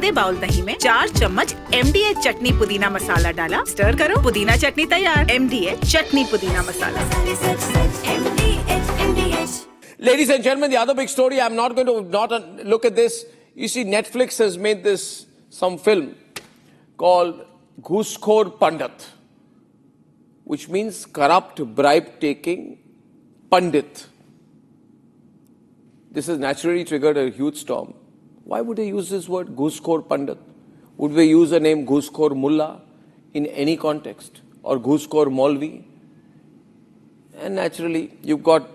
आधे बाउल दही में 4 चम्मच MDH चटनी पुदीना मसाला डाला, स्टर करो, पुदीना चटनी तैयार। MDH चटनी पुदीना मसाला। Ladies and gentlemen, the other big story, I'm not going to not look at this. You see, Netflix has made some film called Ghuskhor Pandit, which means corrupt, bribe-taking Pandit. This has naturally triggered a huge storm. Why would they use this word, Ghuskhor Pandit? Would they use the name Ghuskhor Mullah in any context? Or Ghuskhor Maulvi? And naturally, you've got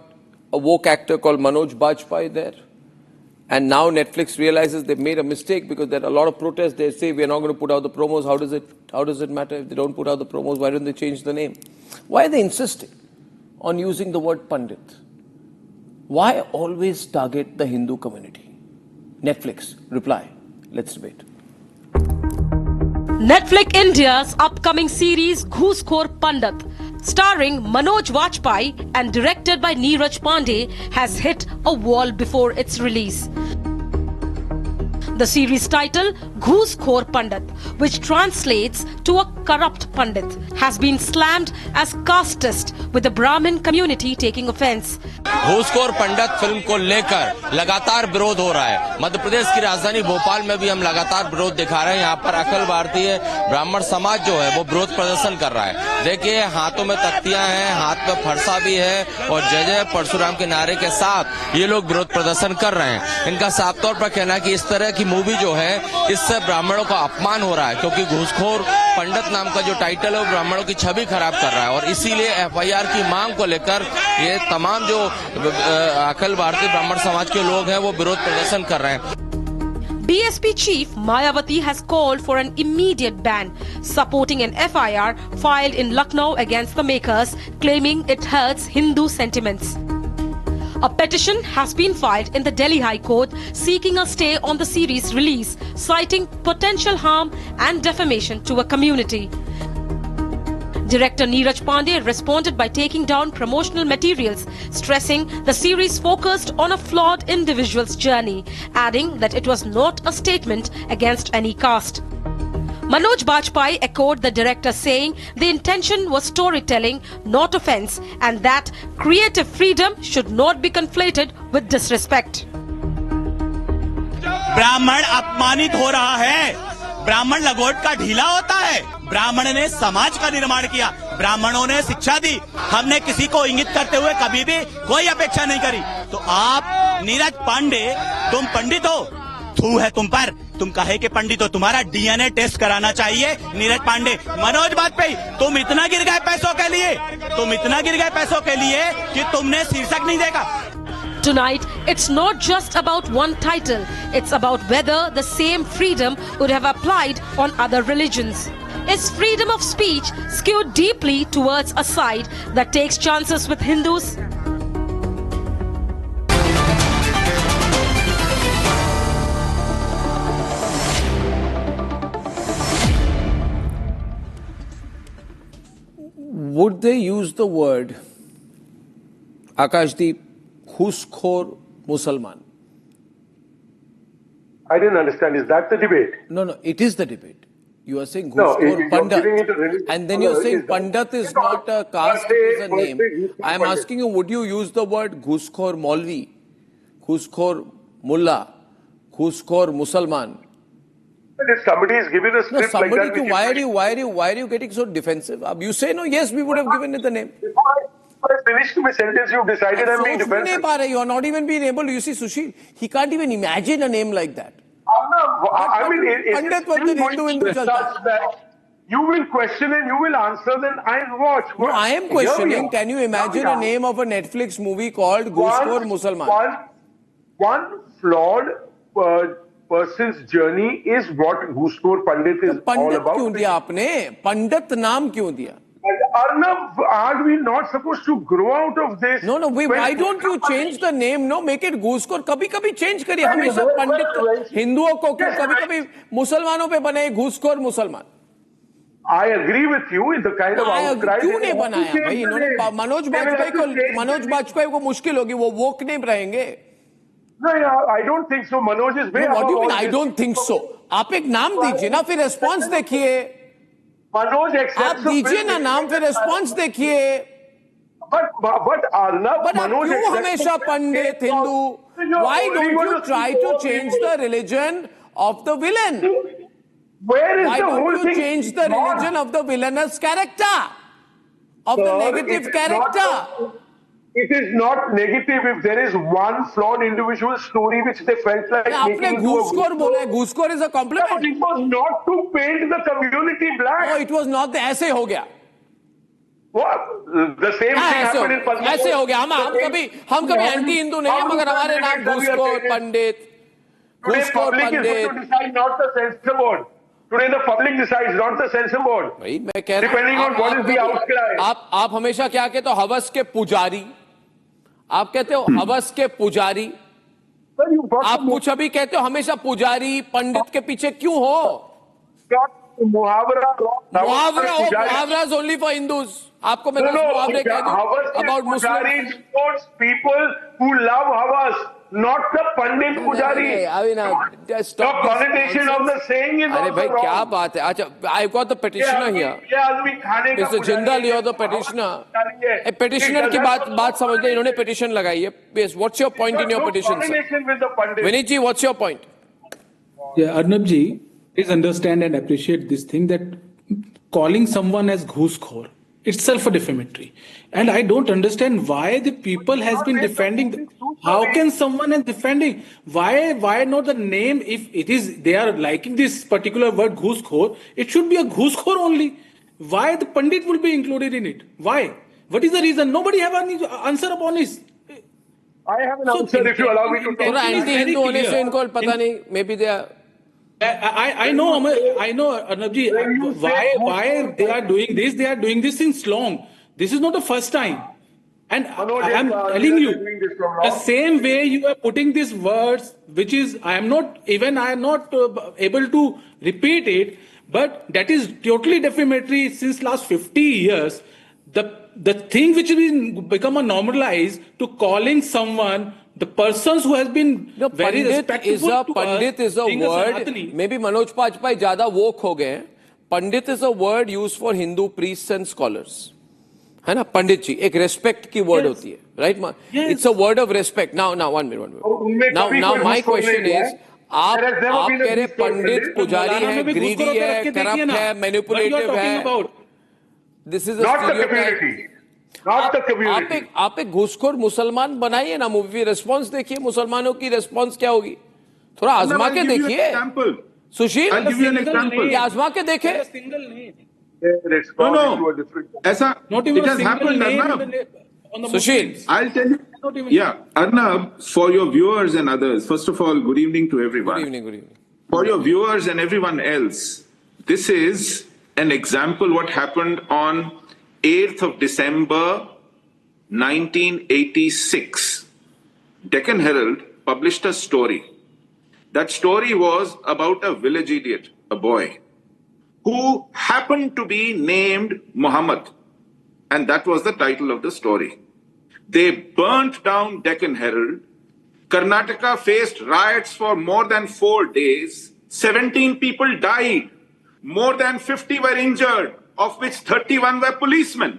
a woke actor called Manoj Bajpayee there. And now Netflix realizes they've made a mistake because there are a lot of protests. They say, we're not going to put out the promos. How does it matter if they don't put out the promos? Why don't they change the name? Why are they insisting on using the word Pandit? Why always target the Hindu community? Netflix, reply. Let's debate. Netflix India's upcoming series Ghuskhor Pandit, starring Manoj Bajpayee and directed by Neeraj Pandey, has hit a wall before its release. The series title, Ghuskhor Pandit, which translates to a corrupt Pandit, has been slammed as casteist, with the Brahmin community taking offense. घूसखोर Pandit film को लेकर लगातार विरोध हो रहा है। मध्य प्रदेश की राजधानी भोपाल में भी हम लगातार विरोध दिखा रहे हैं। यहाँ पर अखिल भारतीय ब्राह्मण समाज जो है वो विरोध प्रदर्शन कर रहा है। देखिए, हाथों में तख्तियां हैं, हाथ में फरसा भी है और जय जय परशुराम के नारे के साथ ये लोग विरोध प्रदर्शन कर रहे हैं। इनका साफ तौर पर कहना है कि इस तरह की मूवी जो है इससे ब्राह्मणों का अपमान हो रहा है, क्योंकि घूसखोर पंडित नाम का जो टाइटल है वो ब्राह्मणों की छवि खराब कर रहा है और इसीलिए FIR की मांग को लेकर ये तमाम जो अखिल भारतीय ब्राह्मण समाज के लोग हैं वो विरोध प्रदर्शन कर रहे हैं। BSP chief Mayawati has called for an immediate ban, supporting an FIR filed in Lucknow against the makers, claiming it hurts Hindu sentiments. A petition has been filed in the Delhi High Court seeking a stay on the series release, citing potential harm and defamation to a community. Director Neeraj Pandey responded by taking down promotional materials, stressing the series focused on a flawed individual's journey, adding that it was not a statement against any caste. Manoj Bajpayee echoed the director, saying the intention was storytelling, not offense, and that creative freedom should not be conflated with disrespect. ब्राह्मण अपमानित हो रहा है। ब्राह्मण लंगोट का ढीला होता है। ब्राह्मण ने समाज का निर्माण किया, ब्राह्मणों ने शिक्षा दी। हमने किसी को इंगित करते हुए कभी भी कोई अपेक्षा नहीं करी। तो आप नीरज पांडे, तुम पंडित हो, थू है तुम पर। तुम कहे कि पंडित हो, तुम्हारा DNA टेस्ट कराना चाहिए। नीरज पांडे, मनोज बाजपेयी, तुम इतना गिर गए पैसों के लिए, कि तुमने शीर्षक नहीं देखा। Tonight, it's not just about one title. It's about whether the same freedom would have applied on other religions. Is freedom of speech skewed deeply towards a side that takes chances with Hindus? Would they use the word, Akashdeep, Ghuskhor Musalman? I didn't understand. Is that the debate? No, it is the debate. You are saying Ghuskhor Pandit, and then you're saying Pandit is not a caste, it is a name. I am asking you, would you use the word Ghuskhor Maulvi, Ghuskhor Mullah, Ghuskhor Musalman? But if somebody is given a script like that, why are you getting so defensive? You say no, yes, we would have given it the name. I finished my sentence, you've decided I'm being defensive. You are not even being able to, you see, Sushil, he can't even imagine a name like that. I mean, you will question and you will answer, then I'll watch. No, I am questioning. Can you imagine a name of a Netflix movie called Ghuskhor Musalman? One flawed person's journey is what Ghuskhor Pandit is all about. क्यों दिया आपने? पंडित नाम क्यों दिया? Arnab, are we not supposed to grow out of this? No, why don't you change the name? No, make it Ghuskhor. कभी-कभी change करिए. हमेशा पंडित हिंदुओं को क्यों कभी-कभी मुसलमानों पे बने Ghuskhor मुसलमान. I agree with you in the kind of outcry. क्यों नहीं बनाया भाई? इन्होंने मनोज बाजपेयी को मुश्किल होगी, वो वोक नहीं रहेंगे. No, yeah, I don't think so. Manoj is way No, what above do you mean all I this. don't think so? आप एक नाम दीजिए ना, फिर रेस्पॉन्स देखिए. Manoj आप accepts the दीजिए bill. ना नाम, फिर रेस्पॉन्स देखिए. But Arnab, But आप Manoj क्यों accepts हमेशा the Pandit bill. Hindu? Why don't you try to change the religion of the villain? Where is Why the don't whole you thing? change the religion of the villainous character? Of the Sir, negative it is character? not- It is not negative if there is one flawed individual story which they felt like आपने making into a घूसखोर good बोला है. story. घूसखोर is a Yeah, but compliment. it was not to paint the community black. No, it was not. ऐसे हो गया. What? The same हाँ, thing ऐसे happened in हो, Padma. ऐसे हो गया. हम कभी एंटी हिंदू नहीं है, मगर हमारे नाम घूसखोर पंडित, Today घूसखोर public is going to Pandit. decide, not the censor board. Today the public decides, not the censor board. भाई मैं कह रहा Depending on what is the outcry. आप हमेशा क्या कहते हो? हवस के पुजारी. आप कहते हो हवस के पुजारी. Sir, you got आप कुछ अभी कहते हो हमेशा पुजारी पंडित के पीछे क्यों हो? मुहावरा मुहावरा हो, मुहावरा is only for Hindus. आपको मैं 10 मुहावरे कह दूं about Muslims. People who love Havas, not the Pandit Pujari. Just The stop this connotation of the nonsense. saying is अरे also भाई wrong. क्या बात है? अच्छा, I've got the petitioner here. Mr. Jindal, you're the petitioner. Petitioner की बात समझ ले, इन्होंने petition लगाई है. Yes, what's your point in your petition, sir? Vinit ji, what's your point? Yeah, Arnab ji, please understand and appreciate this thing that calling someone as ghoosekhor itself a defamatory. And I don't understand why the people has been defending. How can someone is defending? Why not the name? If it is, they are liking this particular word ghoosekhor, it should be a ghoosekhor only. Why the Pandit will be included in it? Why? What is the reason? Nobody have any answer upon this. I have an answer if you allow me to talk. थोड़ा anti Hindu होने से इनको पता नहीं. Maybe they are. I know, Arnab ji, why they are doing this? They are doing this since long. This is not the first time. And Manoj, I am telling you, the same way you are putting these words, which is, I am not able to repeat it, but that is totally defamatory since last 50 years. The thing which has become a normalized to calling someone, the persons who has been very respectful to Pandit is a word. Maybe Manoj Bajpayee ज़्यादा woke हो गए. Pandit is a word used for Hindu priests and scholars. है ना? पंडित जी एक respect की word होती है, right? It's a word of respect. Now, 1 minute. Now, my question is, आप कह रहे पंडित पुजारी है, greedy है, corrupt है, manipulative है. This is a stereotype. Not the community. आप एक घूसखोर मुसलमान बनाइए ना मूवी. रेस्पॉन्स देखिए, मुसलमानों की रेस्पॉन्स क्या होगी. थोड़ा आजमा के देखिए. सुशील, ये आजमा के देखे. No. ऐसा it has happened, Arnab. Sushil, I'll tell you. Yeah, Arnab, for your viewers and others, first of all, good evening to everyone. good evening. For your viewers and everyone else, this is an example what happened on 8th of December 1986. Deccan Herald published a story. That story was about a village idiot, a boy, who happened to be named Muhammad. And that was the title of the story. They burnt down Deccan Herald. Karnataka faced riots for more than 4 days. 17 people died. More than 50 were injured, of which 31 were policemen.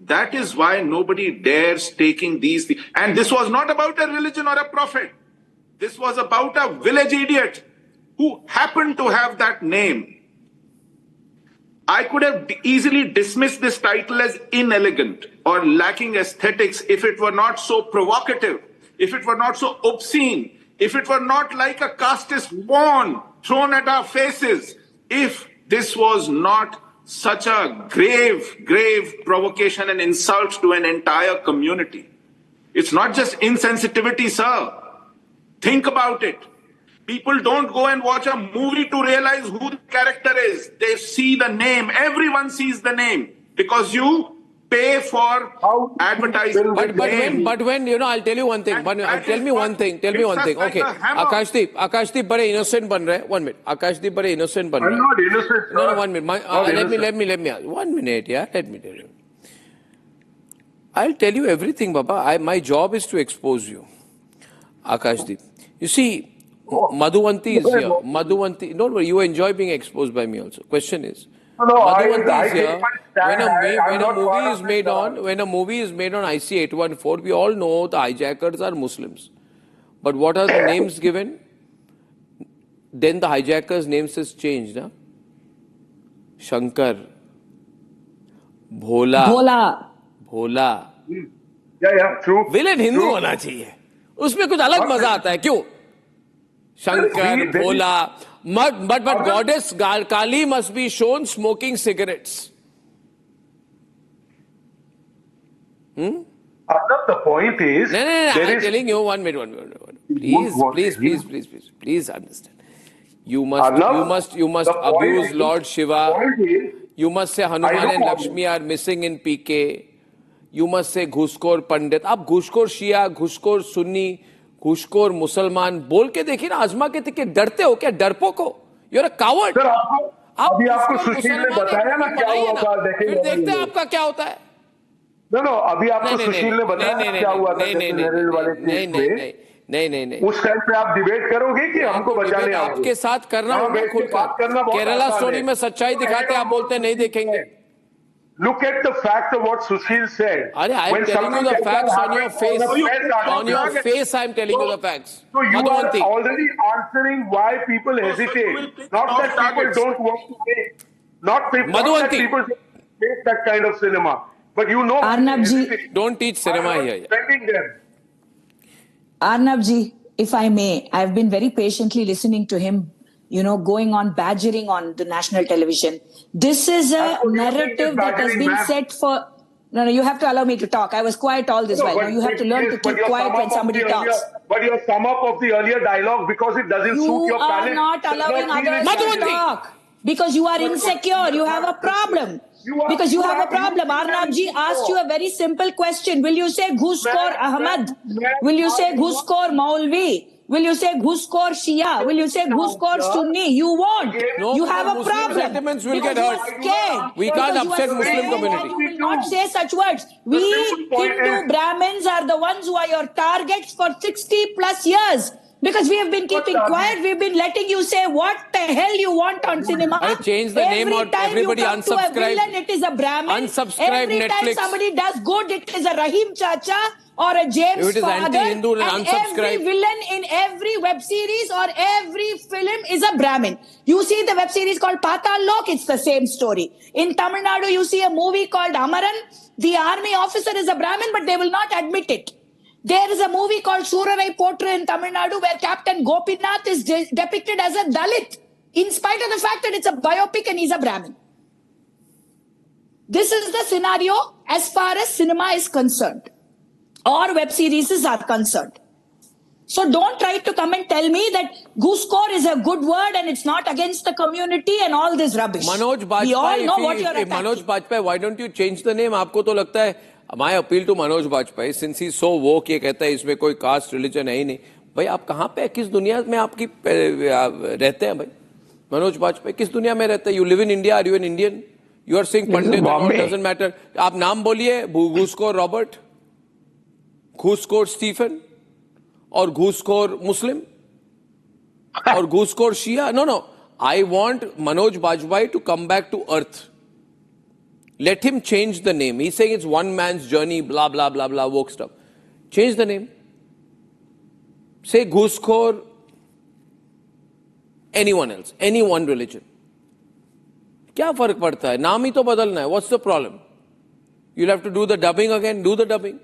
That is why nobody dares taking these things. And this was not about a religion or a prophet. This was about a village idiot who happened to have that name. I could have easily dismissed this title as inelegant or lacking aesthetics if it were not so provocative, if it were not so obscene, if it were not like a casteist pawn thrown at our faces, if this was not such a grave provocation and insult to an entire community. It's not just insensitivity, sir. Think about it. People don't go and watch a movie to realize who the character is. They see the name. Everyone sees the name because you pay for advertising. But when I'll tell you one thing. Tell me one thing. Okay. Akashdeep बड़े innocent बन रहे. 1 minute. Akashdeep बड़े innocent बन रहे. I'm not innocent, sir. No, 1 minute. Let me. 1 minute, yeah. Let me tell you. I'll tell you everything, Baba. My job is to expose you. Akashdeep. You see, Madhuvanti is here. Madhuvanti, don't worry, you enjoy being exposed by me also. Question is, No, Madhuvanti is I here. take my stand. When a movie is made on IC 814, we all know the hijackers are Muslims. But what are the names given? Then the hijackers' names is changed. Huh? Shankar, Bhola. Yeah, true. Villain Hindu होना चाहिए, उसमें कुछ अलग मजा आता है. क्यों? Shankar, Bhola, but goddess Kali must be shown smoking cigarettes. The point is, No, I'm telling you, one minute. Please understand. You must abuse Lord Shiva. You must say Hanuman and Lakshmi are missing in PK. You must say घूसखोर पंडित. आप घूसखोर शिया, घूसखोर सुन्नी, घूसखोर मुसलमान बोल के देखिए ना, आजमा के देखिए. डरते हो क्या? डरपोक हो. You're a coward. सर, अभी आपको सुशील ने बताया ना क्या हुआ था. फिर देखते हैं आपका क्या होता है. अभी आपको सुशील ने बताया क्या हुआ था. नहीं. उस टाइम पे आप डिबेट करोगे कि हमको बचाने आओगे? आपके साथ करना होगा खुलकर. केरला स्टोरी में सच्चाई दिखाते, आप बोलते नहीं देखेंगे. Look at the fact of what Sushil said. I am telling you the facts on your face. On your face, I am telling you the facts. So you are already answering why people hesitate. Not that people don't want to make. Not that people don't make that kind of cinema. But you know, Arnabji, don't teach cinema here. Arnabji, if I may, I've been very patiently listening to him, going on badgering on the national television. This is a narrative that has been set for... No, you have to allow me to talk. I was quiet all this while. Now you have to learn to keep quiet when somebody talks. But your sum up of the earlier dialogue, because it doesn't suit your palate... You are not allowing others to talk. Because you are insecure. You have a problem. Because you have a problem. Arnabji asked you a very simple question. Will you say Ghuskhor Ahmad? Will you say Ghuskhor Maulvi? Will you say Ghuskhor Shia? Will you say Ghuskhor Sunni? You won't. No, you have a Muslim problem. sentiments will get You hurt. are scared. We can't upset Muslim You community. will not say such words. We Hindu Brahmins are the ones who are your targets for 60 plus years. Because we have been keeping quiet, we've been letting you say what the hell you want on cinema. I change the name or everybody unsubscribe. To a villain, it is a Brahmin. Unsubscribe Every Netflix. time somebody does good, it is a Rahim Chacha or a James if it is Father. anti-Hindu, then and unsubscribe. every villain in every web series or every film is a Brahmin. You see the web series called Patal Lok, it's the same story. In Tamil Nadu, you see a movie called Amaran. The army officer is a Brahmin, but they will not admit it. There is a movie called Surarai Potra in Tamil Nadu where Captain Gopinath is depicted as a Dalit, in spite of the fact that it's a biopic and he's a Brahmin. This is the scenario as far as cinema is concerned, or web series are concerned. So don't try to come and tell me that Ghuskhor is a good word and it's not against the community and all this rubbish. Manoj Bajpayee, we all know what you're attacking. Manoj Bajpayee, why don't you change the name? आपको तो लगता है, my appeal to Manoj Bajpayee, since he's so woke, ये कहता है इसमें कोई caste religion है ही नहीं. भाई आप कहाँ पे, किस दुनिया में आपकी रहते हैं भाई? मनोज बाजपेयी किस दुनिया में रहते हैं? You live in India, are you an Indian? You are saying Pandit, it doesn't matter. आप नाम बोलिए, घूसखोर रॉबर्ट, घूसखोर स्टीफन, और घूसखोर मुस्लिम, और घूसखोर शिया. No. I want Manoj Bajpayee to come back to earth. Let him change the name. He's saying it's one man's journey, blah, blah, blah, blah, woke stuff. Change the name. Say Ghuskhor, anyone else, any one religion. क्या फर्क पड़ता है? नाम ही तो बदलना है. What's the problem? You'll have to do the dubbing again. Do the dubbing.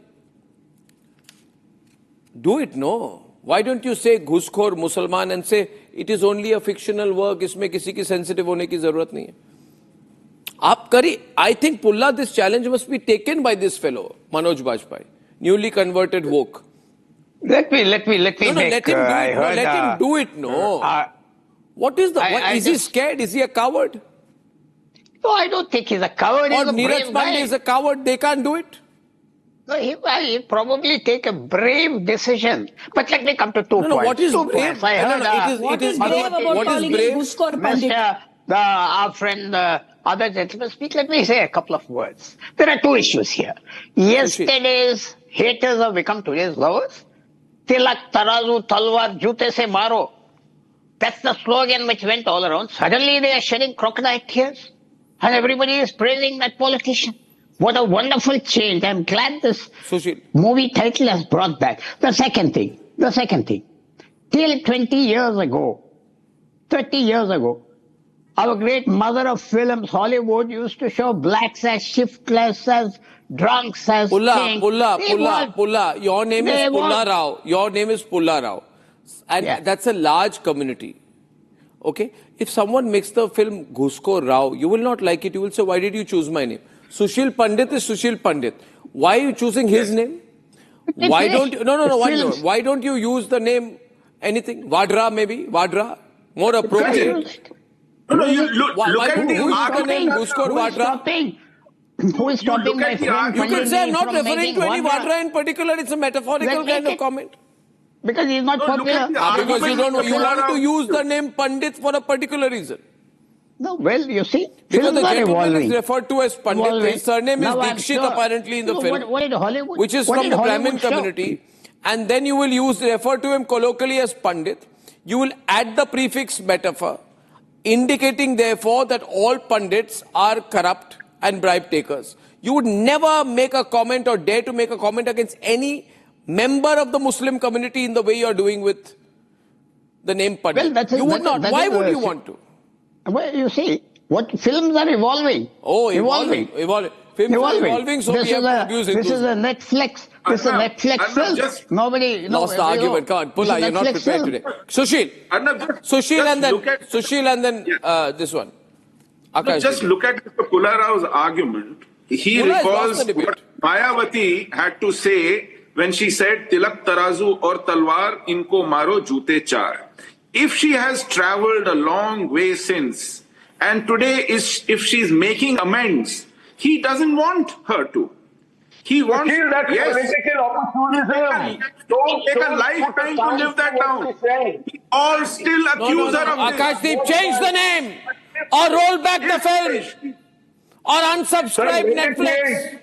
Do it, no. Why don't you say Ghuskhor Musalman and say it is only a fictional work, इसमें किसी की sensitive होने की जरूरत नहीं है. आप करिए. I think Pulla, this challenge must be taken by this fellow, Manoj Bajpayee, newly converted woke. Let me No, make. let him do it. Let him do it. No. What is the? Is he scared? Is he a coward? No, I don't think he's a coward. Or He's a Neeraj brave guy. Pandey is a coward. They can't do it. No, he'll probably take a brave decision. But let me come to two points. What is two brave? points. I heard, What is brave about calling him Ghuskhor Pandit? Our friend, other gentlemen speak. Let me say a couple of words. There are two issues here. Yesterday's haters have become today's lovers. tilak, tarazu, talwar, jute se maro. That's the slogan which went all around. Suddenly they are shedding crocodile tears. And everybody is praising that politician. What a wonderful change. I'm glad this Sushil. movie title has brought back. The second thing. Till 20 years ago, 30 years ago, our great mother of films, Hollywood, used to show blacks as shiftless, as drunks, as kings. Pulla. Your name is Pulla Rao. Your name is Pulla Rao. And that's a large community. Okay? If someone makes the film Ghuskor Rao, you will not like it. You will say, why did you choose my name? Sushil Pandit is Sushil Pandit. Why are you choosing his name? Why don't you... No. Why don't you use the name anything? Vadra maybe? Vadra? More appropriate. No, you look at the argument. Ghuskor Vadra. Who is stopping my friend? You can say I'm not referring to any Vadra in particular. It's a metaphorical kind of comment. Because he's not popular. Because you want to use the name Pandit for a particular reason. No, well, you see, because the films are gentleman evolving. is referred to as Pandit. His surname is Dikshit apparently in the film, what did Hollywood, which is from the Brahmin community. And then you will refer to him colloquially as Pandit. You will add the prefix metaphor, indicating therefore that all Pandits are corrupt and bribe takers. You would never make a comment or dare to make a comment against any member of the Muslim community in the way you are doing with the name Pandit. Well, you would not. Why would you want to? Well, you see, what films are evolving. Oh, evolving. Films are evolving, so we have to abuse it. This is a Netflix. This is a Netflix film. Nobody... Lost the argument. Come on, Pulla, you're not prepared today. Sushil. Sushil and then this one. Akash, just look at Mr. Pulla Rao's argument. He recalls what Mayawati had to say when she said, Tilak tarazu or talwar inko maro jute char. If she has traveled a long way since, and today if she's making amends, he doesn't want her to. He wants political opportunism. Don't take a lifetime to live that down. We all still accuse her of this. Akashdeep, change the name or roll back the film or unsubscribe Netflix.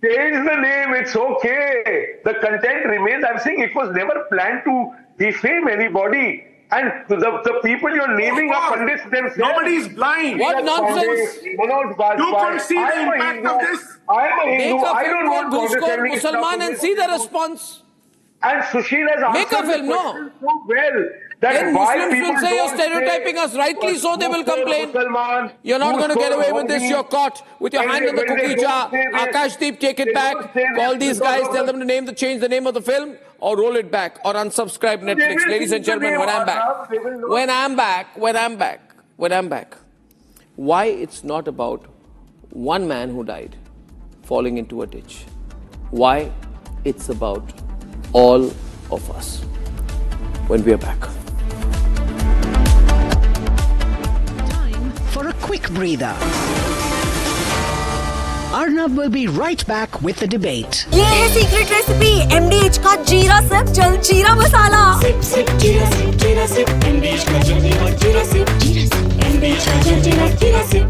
Change the name, it's okay. The content remains. I'm saying it was never planned to defame anybody. And the people you're naming are Pandits themselves. Nobody's blind. What nonsense? You can see the impact of this. I'm a Hindu. Make a I film don't want called Ghuskor condescending Musalman and see the response. And Sushil has Make a answered film, the no? question so well. That Then why Muslims will people say you're don't stereotyping us. Rightly so, they will complain. You're not going to get away with this. You're caught with your hand in the cookie jar. Akashdeep, take it back. Call these guys, tell them to change the name of the film or roll it back or unsubscribe Netflix. Ladies and gentlemen, when I'm back, why it's not about one man who died falling into a ditch. Why it's about all of us. When we are back. Time for a quick breather. Arnab will be right back with the debate. ये है secret recipe MDH का जीरा SIP जल जीरा मसाला। SIP जीरा SIP MDH का जल जीरा सिप MDH का जल जीरा सिप।